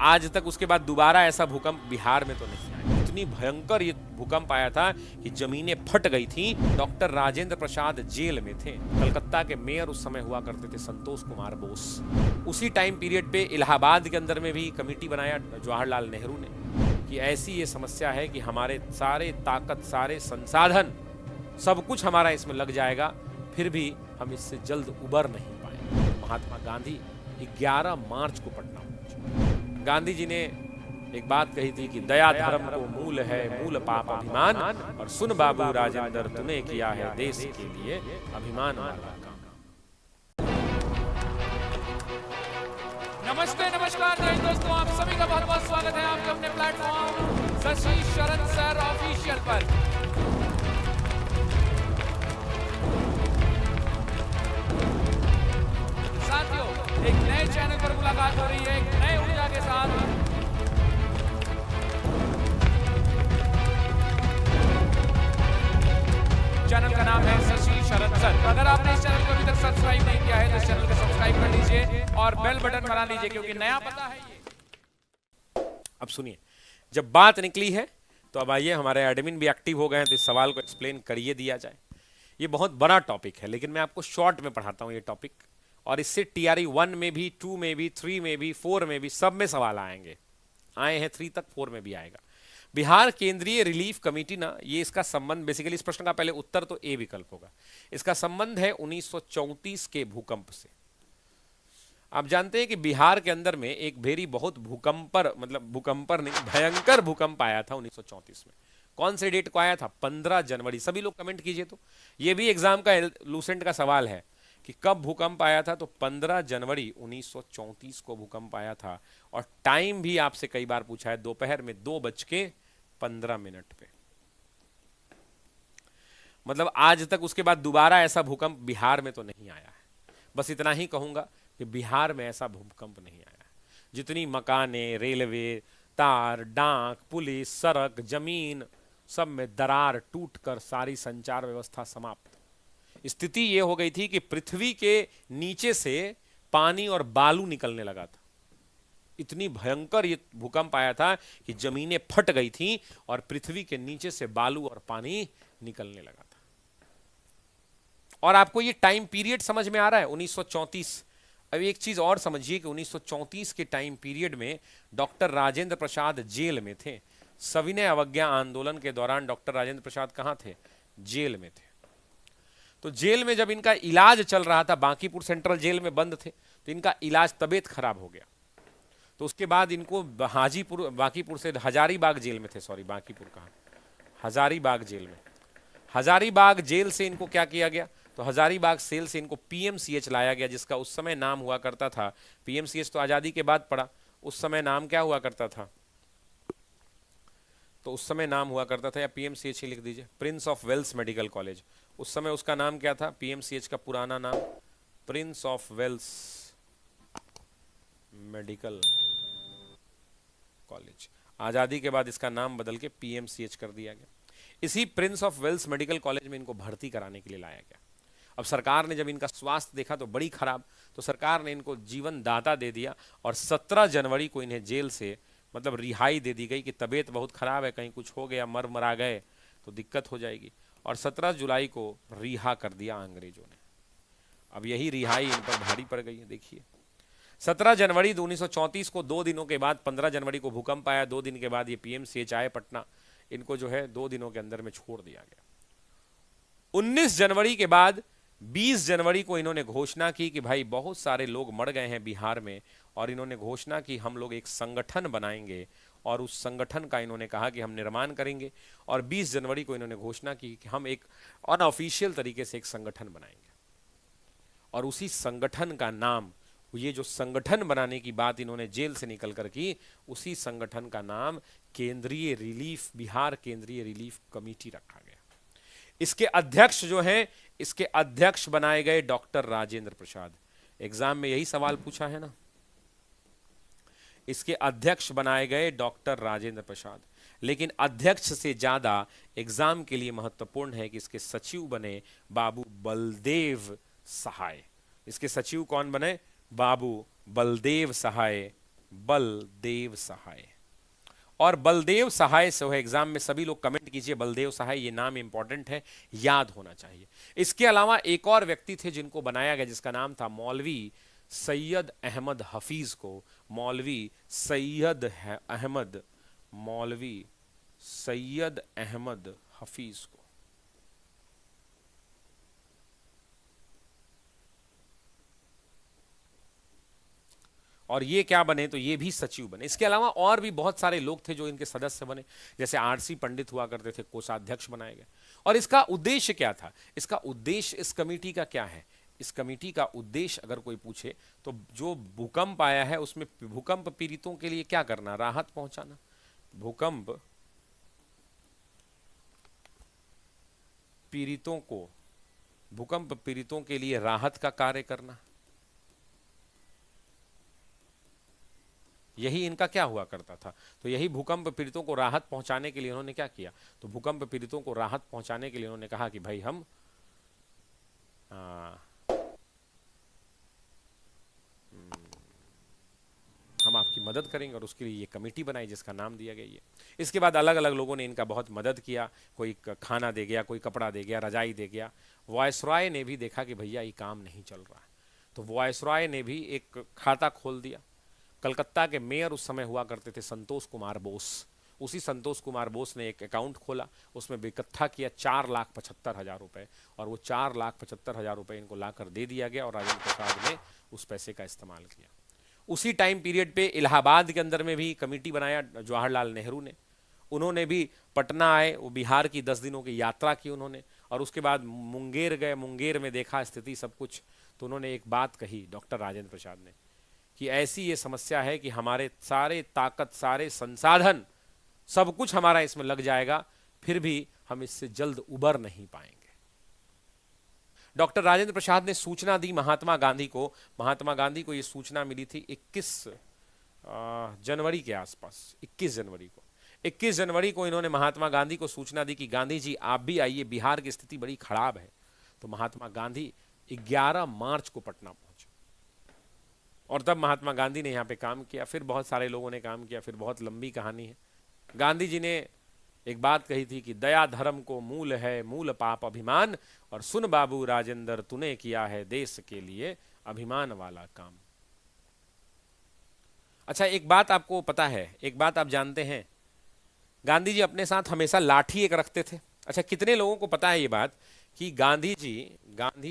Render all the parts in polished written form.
आज तक उसके बाद दोबारा ऐसा भूकंप बिहार में तो नहीं आया। इतनी भयंकर ये भूकंप आया था कि जमीनें फट गई थी। डॉक्टर राजेंद्र प्रसाद जेल में थे। कलकत्ता के मेयर उस समय हुआ करते थे संतोष कुमार बोस। उसी टाइम पीरियड पे इलाहाबाद के अंदर में भी कमेटी बनाया जवाहरलाल नेहरू ने कि ऐसी ये समस्या है कि हमारे सारे ताकत, सारे संसाधन, सब कुछ हमारा इसमें लग जाएगा, फिर भी हम इससे जल्द उबर नहीं पाए। महात्मा गांधी 11 मार्च को पटना पहुंचे। गांधी जी ने एक बात कही थी कि दया धर्म को मूल है, मूल पाप अभिमान, और सुन बाबू राजेंद्र तूने किया है देश के लिए अभिमान वाला काम। नमस्ते, नमस्कार दोस्तों, आप सभी का बहुत बहुत स्वागत है आपके अपने प्लेटफॉर्म शशि शरण सर ऑफिशियल पर। साथियों, एक नए चैनल पर मुलाकात हो रही है, एक नए ऊर्जा के साथ। चैनल का नाम है शशि शरण सर। अगर आपने इस चैनल को अभी तक सब्सक्राइब नहीं किया है तो इस चैनल को सब्सक्राइब कर लीजिए और बेल बटन बना लीजिए, क्योंकि नया पता है ये। अब सुनिए, जब बात निकली है तो अब आइए, हमारे एडमिन भी एक्टिव हो गए हैं तो इस सवाल को एक्सप्लेन करिए दिया जाए। ये बहुत बड़ा टॉपिक है, लेकिन मैं आपको शॉर्ट में पढ़ाता हूँ ये टॉपिक, और इससे टीआरई 1 में भी, 2 में भी, 3 में भी, 4 में भी, सब में सवाल आएंगे। आए हैं 3 तक, 4 में भी आएगा। बिहार केंद्रीय रिलीफ कमेटी ना, ये इसका संबंध बेसिकली, इस प्रश्न का पहले उत्तर तो ए विकल्प होगा। इसका संबंध है 1934 के भूकंप से। आप जानते हैं कि बिहार के अंदर में एक भेरी बहुत भूकंपर नहीं, भयंकर भूकंप आया था 1934 में। कौन से डेट को आया था? 15 जनवरी। सभी लोग कमेंट कीजिए। तो ये भी एग्जाम का लूसेंट का सवाल है कि कब भूकंप आया था। तो 15 जनवरी 1934 को भूकंप आया था, और टाइम भी आपसे कई बार पूछा है, दोपहर में 2:15 पे। मतलब आज तक उसके बाद दोबारा ऐसा भूकंप बिहार में तो नहीं आया है। बस इतना ही कहूंगा कि बिहार में ऐसा भूकंप नहीं आया है। जितनी मकानें, रेलवे, तार, डाक, पुलिस, सड़क, जमीन, सब में दरार टूटकर सारी संचार व्यवस्था समाप्त। स्थिति यह हो गई थी कि पृथ्वी के नीचे से पानी और बालू निकलने लगा था। इतनी भयंकर ये भूकंप आया था कि जमीनें फट गई थी और पृथ्वी के नीचे से बालू और पानी निकलने लगा था। और आपको ये टाइम पीरियड समझ में आ रहा है, 1934। अब एक चीज और समझिए कि 1934 के टाइम पीरियड में डॉक्टर राजेंद्र प्रसाद जेल में थे। सविनय अवज्ञा आंदोलन के दौरान डॉक्टर राजेंद्र प्रसाद कहां थे? जेल में थे। तो जेल में जब इनका इलाज चल रहा था, बांकीपुर सेंट्रल जेल में बंद थे, तो इनका इलाज, तबीयत खराब हो गया। तो उसके बाद इनको बांकीपुर से हजारीबाग जेल में थे, सॉरी बांकीपुर कहाँ, हजारीबाग जेल में। हजारीबाग जेल से इनको क्या किया गया? तो हजारीबाग सेल से इनको पीएमसीएच लाया गया, जिसका उस समय नाम हुआ करता था, पीएमसीएच तो आजादी के बाद पड़ा, उस समय नाम क्या हुआ करता था? तो उस समय नाम हुआ करता था, या पीएमसीएच ही लिख दीजिए, prince of Wales medical college. उस समय उसका नाम क्या था? पीएमसीएच का पुराना नाम prince of Wales medical college. आजादी के बाद इसका नाम बदल के पीएमसीएच कर दिया गया। इसी prince of Wales medical college में इनको भर्ती कराने के लिए लाया गया। अब सरकार ने जब इनका स्वास्थ्य देखा तो बड़ी खराब, तो सरकार ने इनको जीवन दाता दे दिया, और 17 जनवरी को इन्हें जेल से रिहाई दे दी गई कि तबीयत बहुत खराब है, कहीं कुछ हो गया, मरा गए तो दिक्कत हो जाएगी। और 17 जुलाई को रिहा कर दिया अंग्रेजों ने। अब यही रिहाई इन पर भारी पड़ गई है। देखिए, 17 जनवरी 1934 को, 2 दिनों के बाद 15 जनवरी को भूकंप आया। 2 दिन के बाद ये पीएमसीएच आए पटना। इनको जो है 2 दिनों के अंदर में छोड़ दिया गया। 19 जनवरी के बाद 20 जनवरी को इन्होंने घोषणा की कि भाई बहुत सारे लोग मर गए हैं बिहार में, और इन्होंने घोषणा की हम लोग एक संगठन बनाएंगे, और उस संगठन का इन्होंने कहा कि हम निर्माण करेंगे। और 20 जनवरी को इन्होंने घोषणा की कि हम एक अनऑफिशियल तरीके से एक संगठन बनाएंगे, और उसी संगठन का नाम, ये जो संगठन बनाने की बात इन्होंने जेल से निकल कर की, उसी संगठन का नाम बिहार केंद्रीय रिलीफ कमेटी रखा गया। इसके अध्यक्ष जो हैं, इसके अध्यक्ष बनाए गए डॉक्टर राजेंद्र प्रसाद। एग्जाम में यही सवाल पूछा है ना, इसके अध्यक्ष बनाए गए डॉक्टर राजेंद्र प्रसाद। लेकिन अध्यक्ष से ज्यादा एग्जाम के लिए महत्वपूर्ण है कि इसके सचिव बने बाबू बलदेव सहाय। इसके सचिव कौन बने? बाबू बलदेव सहाय बलदेव सहाय। और बलदेव सहाय से है एग्जाम में, सभी लोग कमेंट कीजिए बलदेव सहाय, ये नाम इंपॉर्टेंट है, याद होना चाहिए। इसके अलावा एक और व्यक्ति थे जिनको बनाया गया, जिसका नाम था मौलवी सैयद अहमद हफीज को। मौलवी सैयद अहमद, मौलवी सैयद अहमद हफीज को। और ये क्या बने, तो ये भी सचिव बने। इसके अलावा और भी बहुत सारे लोग थे जो इनके सदस्य बने, जैसे आरसी पंडित हुआ करते थे, कोषाध्यक्ष बनाए गए। और इसका उद्देश्य क्या था, इसका उद्देश्य इस कमेटी का क्या है, इस कमेटी का उद्देश्य अगर कोई पूछे तो जो भूकंप आया है उसमें भूकंप पीड़ितों के लिए क्या करना, राहत पहुंचाना। भूकंप पीड़ितों को, भूकंप पीड़ितों के लिए राहत का कार्य करना, यही इनका क्या हुआ करता था। तो यही भूकंप पीड़ितों को राहत पहुंचाने के लिए उन्होंने क्या किया, तो भूकंप पीड़ितों को राहत पहुंचाने के लिए उन्होंने कहा कि भाई हम आपकी मदद करेंगे, और उसके लिए ये कमेटी बनाई जिसका नाम दिया गया ये। इसके बाद अलग अलग लोगों ने इनका बहुत मदद किया, कोई खाना दे गया, कोई कपड़ा दे गया, रजाई दे गया। वायसराय ने भी देखा कि भैया ये काम नहीं चल रहा है, तो वायसराय ने भी एक खाता खोल दिया। कलकत्ता के मेयर उस समय हुआ करते थे संतोष कुमार बोस, उसी संतोष कुमार बोस ने एक अकाउंट खोला, उसमें इकट्ठा किया 4,75,000 रुपए, और वो 4,75,000 रुपए इनको लाकर दे दिया गया, और राजेंद्र प्रसाद ने उस पैसे का इस्तेमाल किया। उसी टाइम पीरियड पे इलाहाबाद के अंदर में भी कमेटी बनाया जवाहरलाल नेहरू ने, उन्होंने भी पटना आए, वो बिहार की 10 दिनों की यात्रा की उन्होंने, और उसके बाद मुंगेर गए, मुंगेर में देखा स्थिति सब कुछ, तो उन्होंने एक बात कही डॉक्टर राजेंद्र प्रसाद ने कि ऐसी ये समस्या है कि हमारे सारे ताकत, सारे संसाधन, सब कुछ हमारा इसमें लग जाएगा, फिर भी हम इससे जल्द उबर नहीं पाएंगे। डॉक्टर राजेंद्र प्रसाद ने सूचना दी महात्मा गांधी को। महात्मा गांधी को ये सूचना मिली थी 21 जनवरी के आसपास, 21 जनवरी को। 21 जनवरी को इन्होंने महात्मा गांधी को सूचना दी कि गांधी जी आप भी आइए, बिहार की स्थिति बड़ी खराब है। तो महात्मा गांधी 11 मार्च को पटना पहुंचे, और तब महात्मा गांधी ने यहाँ पे काम किया, फिर बहुत सारे लोगों ने काम किया, फिर बहुत लंबी कहानी है। गांधी जी ने एक बात कही थी कि दया धर्म को मूल है, मूल पाप अभिमान, और सुन बाबू राजेंद्र तूने किया है देश के लिए अभिमान वाला काम। अच्छा, एक बात आपको पता है, एक बात आप जानते हैं, गांधी जी अपने साथ हमेशा लाठी एक रखते थे। अच्छा, कितने लोगों को पता है ये बात कि गांधी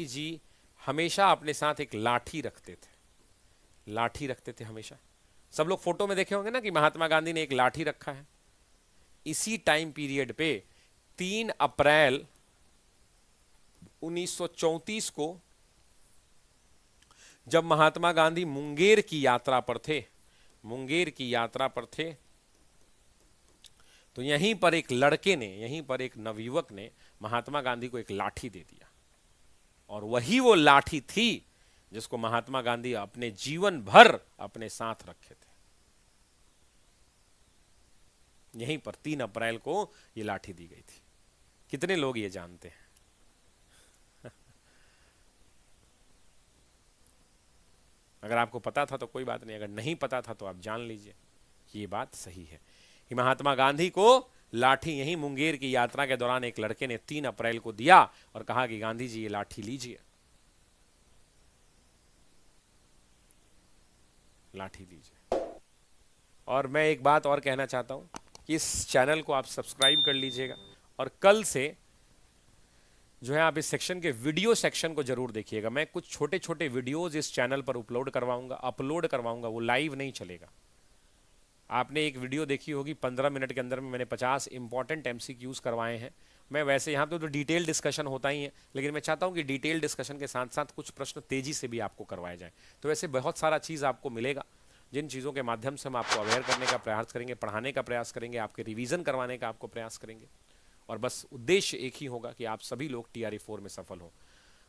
जी हमेशा अपने साथ एक लाठी रखते थे, लाठी रखते थे हमेशा। सब लोग फोटो में देखे होंगे ना कि महात्मा गांधी ने एक लाठी रखा है। इसी टाइम पीरियड पे 3 अप्रैल 1934 को जब महात्मा गांधी मुंगेर की यात्रा पर थे, मुंगेर की यात्रा पर थे, तो यहीं पर एक लड़के ने, यहीं पर एक नवयुवक ने महात्मा गांधी को एक लाठी दे दिया, और वही वो लाठी थी जिसको महात्मा गांधी अपने जीवन भर अपने साथ रखे थे। यहीं पर 3 अप्रैल को ये लाठी दी गई थी। कितने लोग ये जानते हैं? अगर आपको पता था तो कोई बात नहीं, अगर नहीं पता था तो आप जान लीजिए कि ये बात सही है कि महात्मा गांधी को लाठी यहीं मुंगेर की यात्रा के दौरान एक लड़के ने 3 अप्रैल को दिया और कहा कि गांधी जी ये लाठी लीजिए, लाठी लीजिए। और मैं एक बात और कहना चाहता हूं कि इस चैनल को आप सब्सक्राइब कर लीजिएगा, और कल से जो है आप इस सेक्शन के वीडियो सेक्शन को जरूर देखिएगा। मैं कुछ छोटे छोटे वीडियोज इस चैनल पर अपलोड करवाऊंगा, वो लाइव नहीं चलेगा। आपने एक वीडियो देखी होगी 15 मिनट के अंदर में मैंने 50 इंपॉर्टेंट MCQs करवाए हैं। मैं वैसे यहाँ पे तो डिटेल डिस्कशन होता ही है, लेकिन मैं चाहता हूँ कि डिटेल डिस्कशन के साथ साथ कुछ प्रश्न तेजी से भी आपको करवाए जाएं। तो वैसे बहुत सारा चीज़ आपको मिलेगा, जिन चीज़ों के माध्यम से हम आपको अवेयर करने का प्रयास करेंगे, पढ़ाने का प्रयास करेंगे, आपके रिवीजन करवाने का आपको प्रयास करेंगे, और बस उद्देश्य एक ही होगा कि आप सभी लोग TRE 4 में सफल हो।